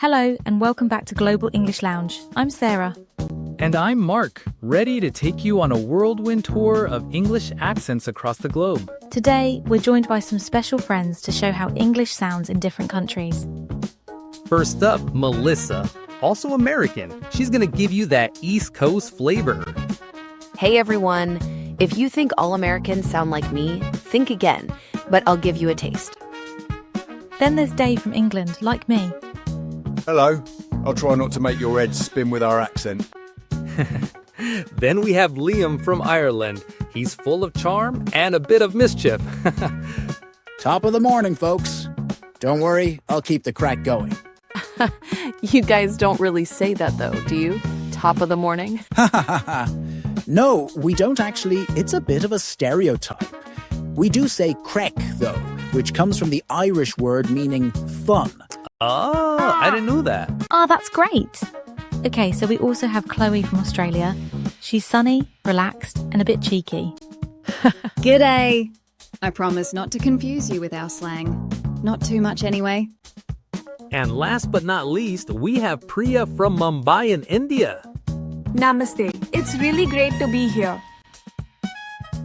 Hello and welcome back to Global English Lounge. I'm Sarah. And I'm Mark, ready to take you on a whirlwind tour of English accents across the globe. Today, we're joined by some special friends to show how English sounds in different countries. First up, Melissa, also American. She's going to give you that East Coast flavor. Hey everyone, if you think all Americans sound like me, think again, but I'll give you a taste. Then there's Dave from England, like me. Hello. I'll try not to make your head spin with our accent. Then we have Liam from Ireland. He's full of charm and a bit of mischief. Top of the morning, folks. Don't worry, I'll keep the crack going. You guys don't really say that though, do you? Top of the morning? No, we don't actually. It's a bit of a stereotype. We do say craic, though, which comes from the Irish word meaning fun. Oh, I didn't know that. Ah, that's great. Okay, so we also have Chloe from Australia. She's sunny, relaxed, and a bit cheeky. G'day! I promise not to confuse you with our slang. Not too much anyway. And last but not least, we have Priya from Mumbai in India. Namaste. It's really great to be here.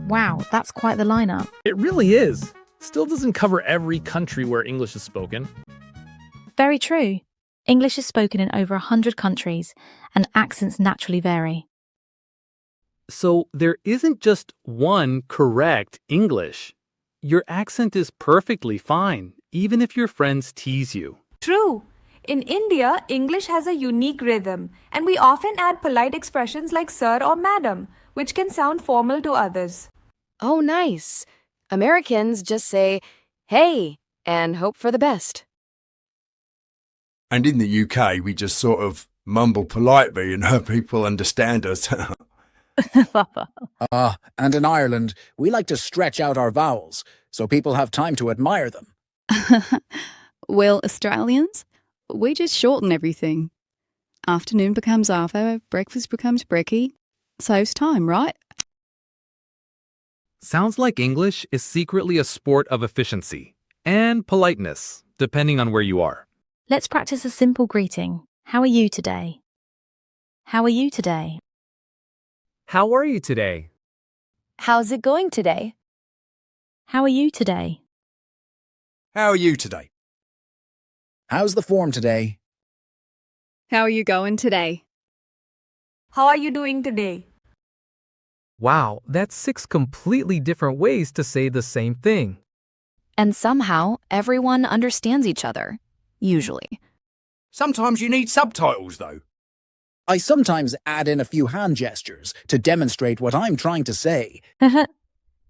Wow, that's quite the lineup. It really is. Still doesn't cover every country where English is spoken. Very true. English is spoken in over 100 countries, and accents naturally vary. So there isn't just one correct English. Your accent is perfectly fine, even if your friends tease you. True. In India, English has a unique rhythm, and we often add polite expressions like sir or madam, which can sound formal to others. Oh, nice. Americans just say, hey, and hope for the best. And in the UK, we just sort of mumble politely and hope people understand us. And in Ireland, we like to stretch out our vowels so people have time to admire them. Well, Australians, we just shorten everything. Afternoon becomes arvo, breakfast becomes brekkie. Saves time, right? Sounds like English is secretly a sport of efficiency and politeness, depending on where you are. Let's practice a simple greeting. How are you today? How are you today? How are you today? How's it going today? How are you today? How are you today? How's the form today? How are you going today? How are you doing today? Wow, that's 6 completely different ways to say the same thing. And somehow, everyone understands each other. Usually. Sometimes you need subtitles, though. I sometimes add in a few hand gestures to demonstrate what I'm trying to say.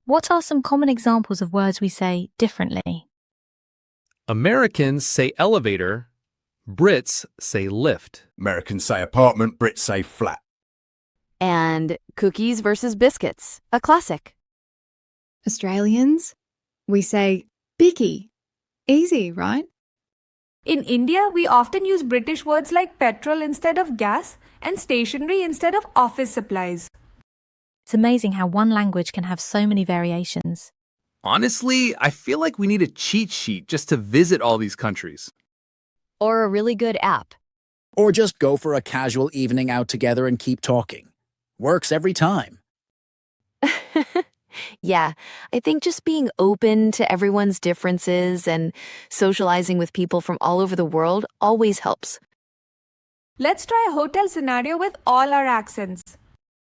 What are some common examples of words we say differently? Americans say elevator, Brits say lift. Americans say apartment, Brits say flat. And cookies versus biscuits, a classic. Australians, we say bicky. Easy, right? In India, we often use British words like petrol instead of gas and stationery instead of office supplies. It's amazing how one language can have so many variations. Honestly, I feel like we need a cheat sheet just to visit all these countries. Or a really good app. Or just go for a casual evening out together and keep talking. Works every time. Yeah, I think just being open to everyone's differences and socializing with people from all over the world always helps. Let's try a hotel scenario with all our accents.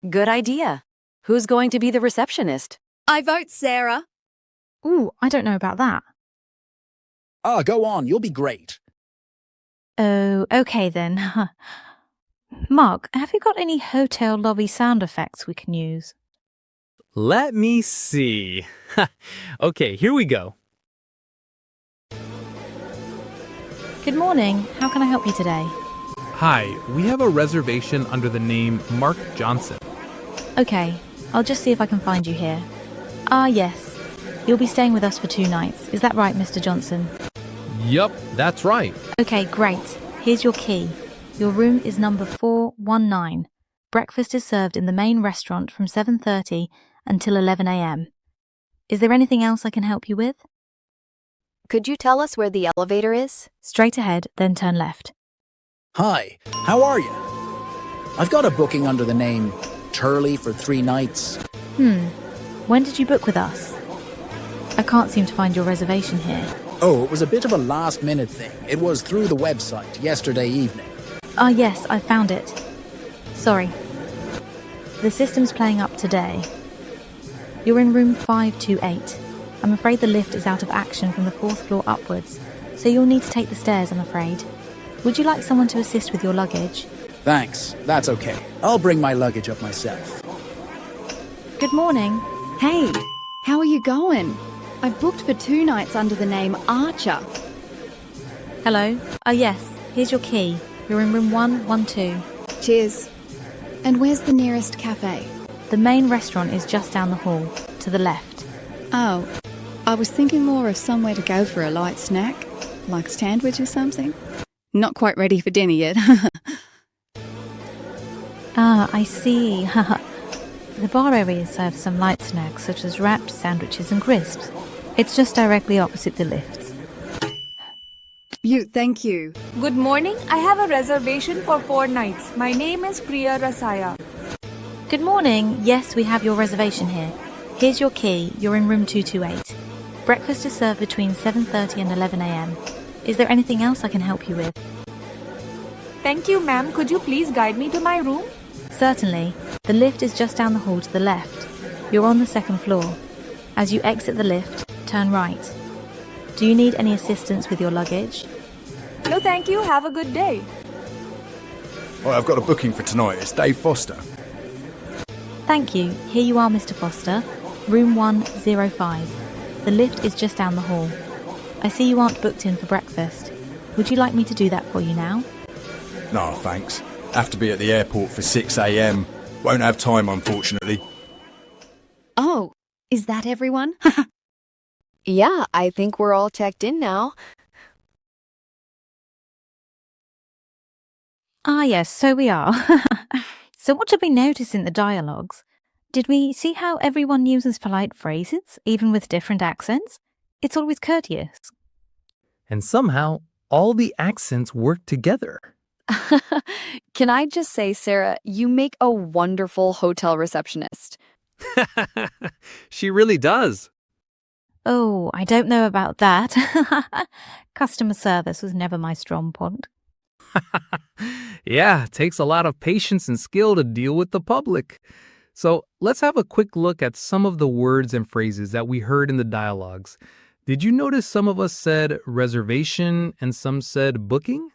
Good idea. Who's going to be the receptionist? I vote Sarah. Ooh, I don't know about that. Go on, you'll be great. Oh, okay then. Mark, have you got any hotel lobby sound effects we can use? Let me see. Okay, here we go. Good morning. How can I help you today? Hi, we have a reservation under the name Mark Johnson. Okay, I'll just see if I can find you here. Ah, yes. You'll be staying with us for 2 nights. Is that right, Mr. Johnson? Yup, that's right. Okay, great. Here's your key. Your room is number 419. Breakfast is served in the main restaurant from 7:30 until 11 a.m. Is there anything else I can help you with? Could you tell us where the elevator is? Straight ahead, then turn left. Hi, how are you? I've got a booking under the name Turley for 3 nights. When did you book with us? I can't seem to find your reservation here. Oh, it was a bit of a last-minute thing. It was through the website yesterday evening. Ah, yes, I found it. Sorry. The system's playing up today. You're in room 528. I'm afraid the lift is out of action from the 4th floor upwards, so you'll need to take the stairs, I'm afraid. Would you like someone to assist with your luggage? Thanks, that's okay. I'll bring my luggage up myself. Good morning. Hey, how are you going? I've booked for 2 nights under the name Archer. Hello. Ah, yes, here's your key. You're in room 112. Cheers. And where's the nearest cafe? The main restaurant is just down the hall, to the left. Oh, I was thinking more of somewhere to go for a light snack, like a sandwich or something. Not quite ready for dinner yet. Ah, I see. The bar area serves some light snacks such as wraps, sandwiches and crisps. It's just directly opposite the lifts. Thank you. Good morning. I have a reservation for 4 nights. My name is Priya. Good morning. Yes, we have your reservation here. Here's your key. You're in room 228. Breakfast is served between 7:30 and 11 a.m. Is there anything else I can help you with? Thank you, ma'am. Could you please guide me to my room? Certainly. The lift is just down the hall to the left. You're on the 2nd floor. As you exit the lift, turn right. Do you need any assistance with your luggage? No, thank you. Have a good day. Oh, I've got a booking for tonight. It's Dave Foster. Thank you. Here you are, Mr. Foster. Room 105. The lift is just down the hall. I see you aren't booked in for breakfast. Would you like me to do that for you now? No, thanks. Have to be at the airport for 6 a.m. Won't have time, unfortunately. Oh, is that everyone? Yeah, I think we're all checked in now. Ah, yes, so we are. So what did we notice in the dialogues? Did we see how everyone uses polite phrases, even with different accents? It's always courteous. And somehow, all the accents work together. Can I just say, Sarah, you make a wonderful hotel receptionist. She really does. Oh, I don't know about that. Customer service was never my strong point. Yeah, it takes a lot of patience and skill to deal with the public. So let's have a quick look at some of the words and phrases that we heard in the dialogues. Did you notice some of us said reservation and some said booking?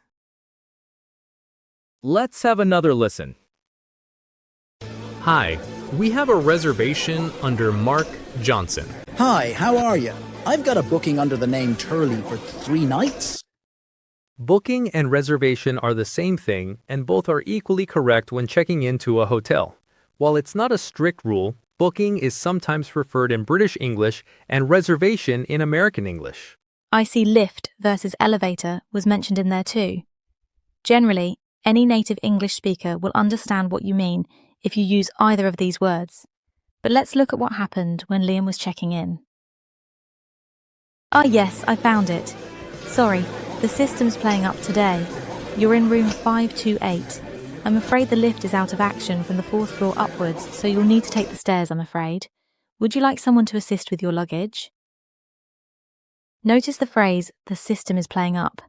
Let's have another listen. Hi, we have a reservation under Mark Johnson. Hi, how are you? I've got a booking under the name Turley for 3 nights. Booking and reservation are the same thing, and both are equally correct when checking into a hotel. While it's not a strict rule, booking is sometimes referred in British English and reservation in American English. I see lift versus elevator was mentioned in there too. Generally, any native English speaker will understand what you mean if you use either of these words. But let's look at what happened when Liam was checking in. Ah, yes, I found it. Sorry, the system's playing up today. You're in room 528. I'm afraid the lift is out of action from the 4th floor upwards, so you'll need to take the stairs, I'm afraid. Would you like someone to assist with your luggage? Notice the phrase, the system is playing up.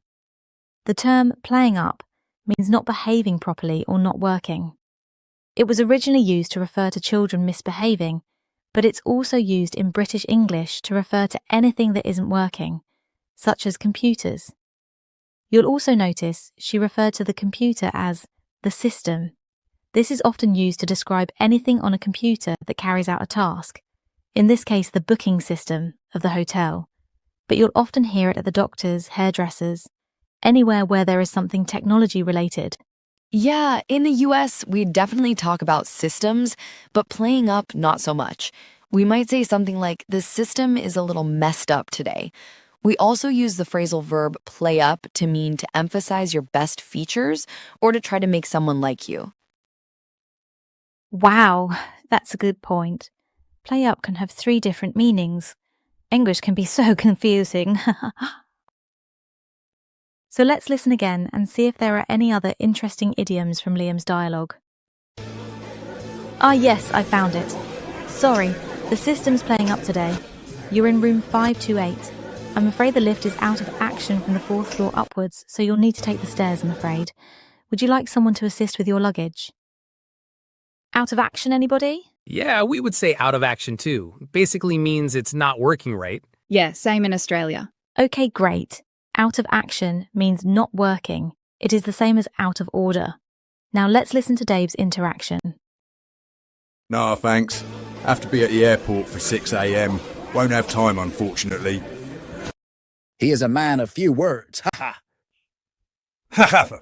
The term playing up means not behaving properly or not working. It was originally used to refer to children misbehaving, but it's also used in British English to refer to anything that isn't working, such as computers. You'll also notice she referred to the computer as the system. This is often used to describe anything on a computer that carries out a task, in this case the booking system of the hotel, but you'll often hear it at the doctors, hairdressers, anywhere where there is something technology related. Yeah, in the US, we definitely talk about systems, but playing up, not so much. We might say something like, the system is a little messed up today. We also use the phrasal verb play up to mean to emphasize your best features or to try to make someone like you. Wow, that's a good point. Play up can have 3 different meanings. English can be so confusing. So let's listen again and see if there are any other interesting idioms from Liam's dialogue. Ah yes, I found it. Sorry, the system's playing up today. You're in room 528. I'm afraid the lift is out of action from the 4th floor upwards, so you'll need to take the stairs, I'm afraid. Would you like someone to assist with your luggage? Out of action, anybody? Yeah, we would say out of action too. Basically means it's not working right. Yeah, same in Australia. Okay, great. Out of action means not working. It is the same as out of order. Now let's listen to Dave's interaction. Nah, thanks. Have to be at the airport for 6 a.m. Won't have time, unfortunately. He is a man of few words. Ha ha. Ha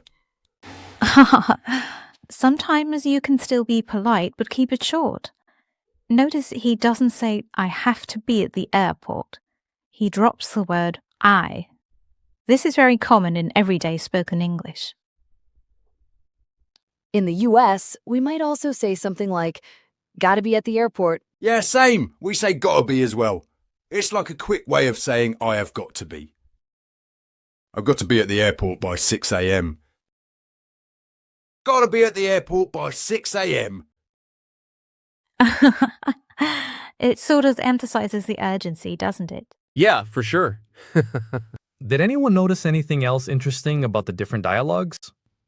ha. Sometimes you can still be polite, but keep it short. Notice he doesn't say, I have to be at the airport. He drops the word I. This is very common in everyday spoken English. In the US, we might also say something like, gotta be at the airport. Yeah, same. We say gotta be as well. It's like a quick way of saying I have got to be. I've got to be at the airport by 6 a.m. Gotta be at the airport by 6 a.m. It sort of emphasizes the urgency, doesn't it? Yeah, for sure. Did anyone notice anything else interesting about the different dialogues?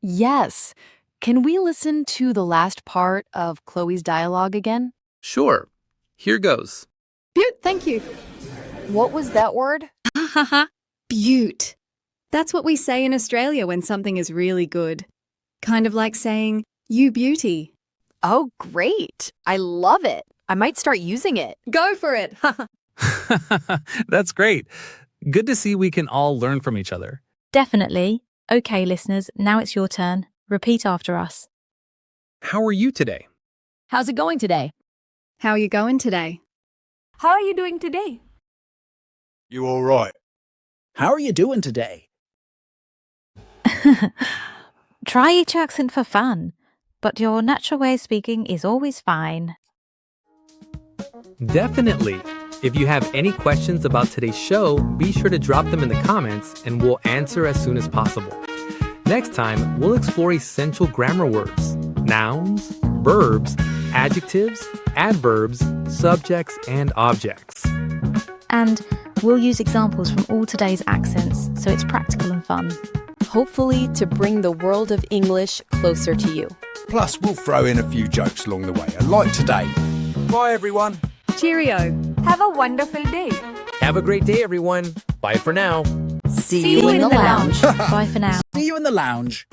Yes. Can we listen to the last part of Chloe's dialogue again? Sure. Here goes. Beaut, thank you. What was that word? Beaut. That's what we say in Australia when something is really good. Kind of like saying, you beauty. Oh, great. I love it. I might start using it. Go for it. That's great. Good to see we can all learn from each other. Definitely. Okay, listeners, now it's your turn. Repeat after us. How are you today? How's it going today? How are you going today? How are you doing today? You all right? How are you doing today? Try each accent for fun, but your natural way of speaking is always fine. Definitely. If you have any questions about today's show, be sure to drop them in the comments and we'll answer as soon as possible. Next time, we'll explore essential grammar words, nouns, verbs, adjectives, adverbs, subjects, and objects. And we'll use examples from all today's accents, so it's practical and fun. Hopefully to bring the world of English closer to you. Plus, we'll throw in a few jokes along the way, like today. Bye, everyone. Cheerio. Have a wonderful day. Have a great day, everyone. Bye for now. See you in the lounge. Bye for now. See you in the lounge.